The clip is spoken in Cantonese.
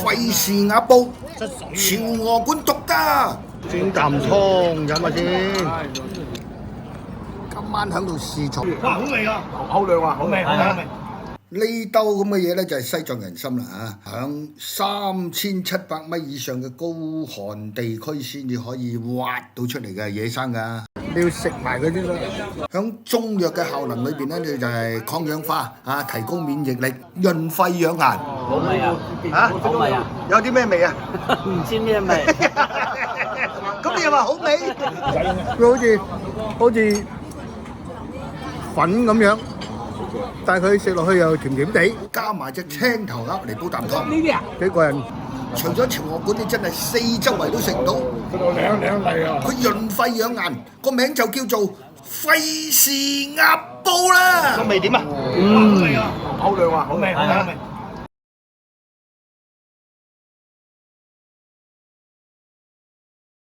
費氏鴨煲，潮鵝館獨家。整啖湯飲下先。今晚喺度試菜。哇，好味啊！好靚啊！好味，好味，好味。呢兜咁嘅嘢咧就係西藏人參啦嚇，響3700米以上嘅高寒地區先至可以挖到出嚟嘅野生㗎。你要食埋佢啲啦。響中藥嘅效能裏邊咧，你就係抗氧化啊，提高免疫力，潤肺養顏。好味啊！嚇，好味啊！有啲咩味啊？唔知咩味。咁你又話好味？佢好似粉咁樣，但係佢食落去又甜甜地，加埋隻青頭鴨嚟煲啖湯，呢啲啊？幾個人。除咗潮鵝館，你真係四周圍都食唔到。嗰度靚嚟啊！佢潤肺養顏，個名就叫做費氏鴨煲啦。個味點啊？好味啊！好靚啊！好味，好味，好味。